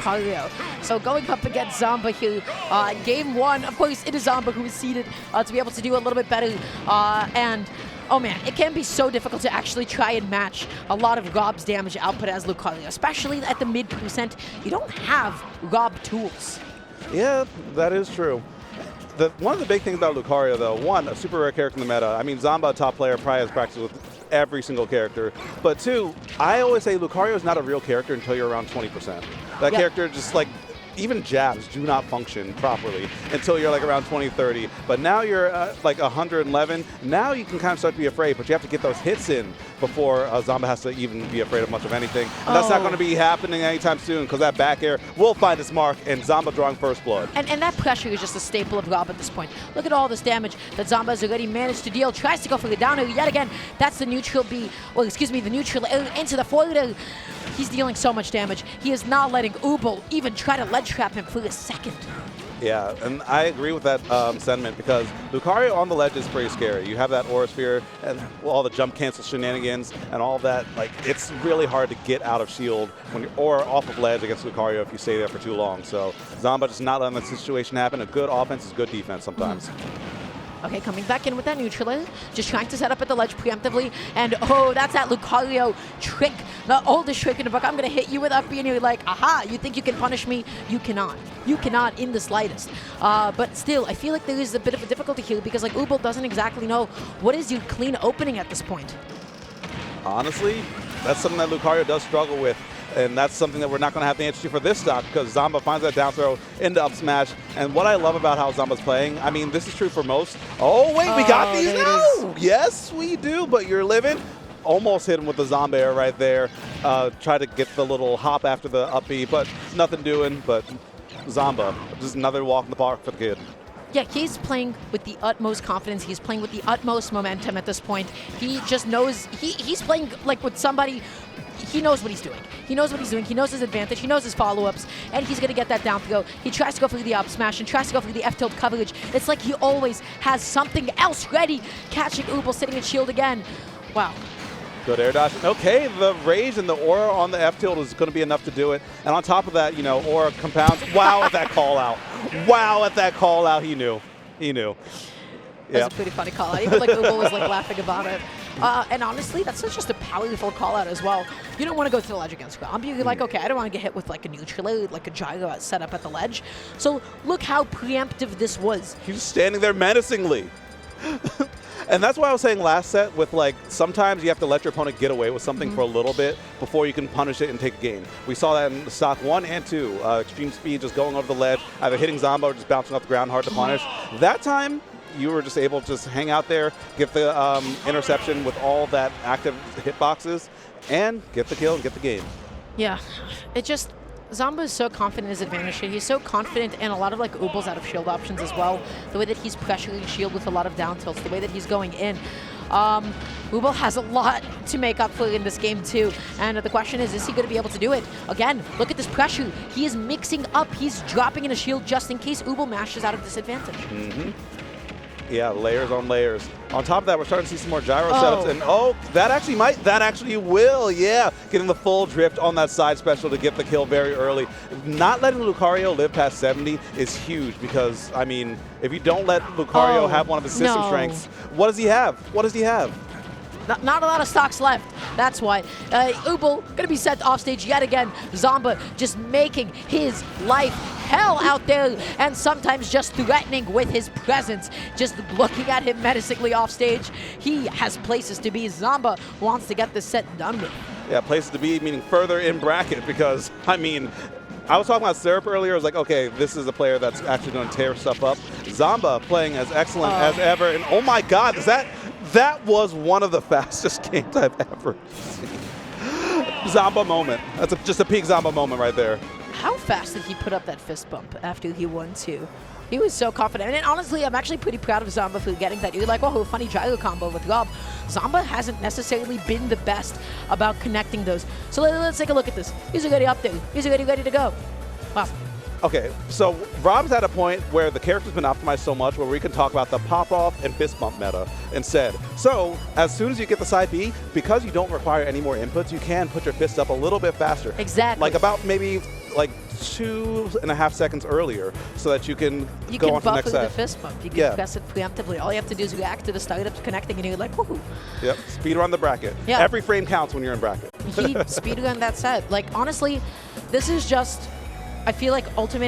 Lucario. So going up against Zomba here, game one, of course, it is Zomba who is seeded to be able to do a little bit better. And oh man, it can be so difficult to actually try and match a lot of Rob's damage output as Lucario, especially at the mid percent. You don't have Rob tools. Yeah, that is true. One of the big things about Lucario, though, one, a super rare character in the meta. I mean, Zomba, top player, probably has practiced with every single character. But two, I always say Lucario is not a real character until you're around 20%. That character just like, even jabs do not function properly until you're like around 20, 30. But now you're like 111. Now you can kind of start to be afraid, but you have to get those hits in before Zomba has to even be afraid of much of anything. And that's not going to be happening anytime soon because that back air will find its mark and Zomba drawing first blood. And that pressure is just a staple of Rob at this point. Look at all this damage that Zomba has already managed to deal. Tries to go for the down air yet again. That's the neutral B, well, excuse me, the neutral air into the forward air. He's dealing so much damage. He is not letting Ubel even try to ledge trap him for a second. Yeah, and I agree with that sentiment because Lucario on the ledge is pretty scary. You have that Aura Sphere and all the jump cancel shenanigans and all that. Like, it's really hard to get out of shield when you're, or off of ledge against Lucario if you stay there for too long. So Zomba just not letting that situation happen. A good offense is good defense sometimes. Okay, coming back in with that neutral air, just trying to set up at the ledge preemptively, and oh, that's that Lucario trick, the oldest trick in the book. I'm gonna hit you with up B, and you're like, aha, you think you can punish me? You cannot. You cannot in the slightest. But still, I feel like there is a bit of a difficulty here because like Ubel doesn't exactly know what is your clean opening at this point. Honestly, that's something that Lucario does struggle with. And that's something that we're not going to have the answer to for this stock because Zomba finds that down throw into up smash. And what I love about how Zomba's playing, I mean, this is true for most. Oh, wait, we got these now? Yes, we do, but you're living. Almost hit him with the Zomba air right there. Try to get the little hop after the up B, but nothing doing. But Zomba, just another walk in the park for the kid. Yeah, he's playing with the utmost confidence. He's playing with the utmost momentum at this point. He just knows, he's playing like with somebody. He knows what he's doing. He knows what he's doing. He knows his advantage. He knows his follow-ups. And he's going to get that down throw. He tries to go for the up smash and tries to go for the F-tilt coverage. It's like he always has something else ready. Catching Ubel sitting in shield again. Wow. Good air dodge. Okay, the rage and the aura on the F-tilt is going to be enough to do it. And on top of that, you know, aura compounds. Wow at that call out. Wow at that call out. He knew. He knew. That's a pretty funny call out. Even like Ubel was like laughing about it. And honestly, that's just a powerful call out as well. You don't want to go to the ledge against Rob. You're like, okay, I don't want to get hit with like a neutral, like a gyro set up at the ledge. So look how preemptive this was. He was standing there menacingly. And that's why I was saying last set with like, sometimes you have to let your opponent get away with something for a little bit before you can punish it and take a game. We saw that in stock 1 and 2. Extreme speed just going over the ledge, either hitting Zomba or just bouncing off the ground, hard to punish. That time, you were just able to just hang out there, get the interception with all that active hitboxes, and get the kill and get the game. Yeah, it just, Zomba is so confident in his advantage here. He's so confident in a lot of like Ubel's out of shield options as well. The way that he's pressuring shield with a lot of down tilts, the way that he's going in. Ubel has a lot to make up for in this game too. And the question is he going to be able to do it? Again, look at this pressure. He is mixing up. He's dropping in a shield just in case Ubel mashes out of disadvantage. Yeah, layers on layers. On top of that, we're starting to see some more gyro setups. And that actually will, yeah. Getting the full drift on that side special to get the kill very early. Not letting Lucario live past 70 is huge because, I mean, if you don't let Lucario have one of his system strengths, what does he have? What does he have? Not a lot of stocks left. That's why. Ubel going to be sent off stage yet again. Zomba just making his life hell out there and sometimes just threatening with his presence. Just looking at him menacingly off stage. He has places to be. Zomba wants to get this set done with. Yeah, places to be, meaning further in bracket because, I mean, I was talking about Syrup earlier. I was like, okay, this is a player that's actually going to tear stuff up. Zomba playing as excellent as ever. And oh my God, that was one of the fastest games I've ever seen. Zomba moment. That's just a peak Zomba moment right there. How fast did he put up that fist bump after he won too? He was so confident. And honestly, I'm actually pretty proud of Zomba for getting that. You're like, oh, funny gyro combo with Rob. Zomba hasn't necessarily been the best about connecting those. So let's take a look at this. He's already up there. He's already ready to go. Wow. Okay, so Rob's at a point where the character's been optimized so much where we can talk about the pop-off and fist bump meta instead. So as soon as you get the side B, because you don't require any more inputs, you can put your fist up a little bit faster. Exactly. Like about maybe like 2.5 seconds earlier so that you can You go can on to the buffer next the set. fist bump. You can Yeah. press it preemptively. All you have to do is react to the startups connecting, and you're like, woohoo. Yep, speed run the bracket. Yeah. Every frame counts when you're in bracket. He speedrun that set. Like, honestly, this is just, I feel like Ultimate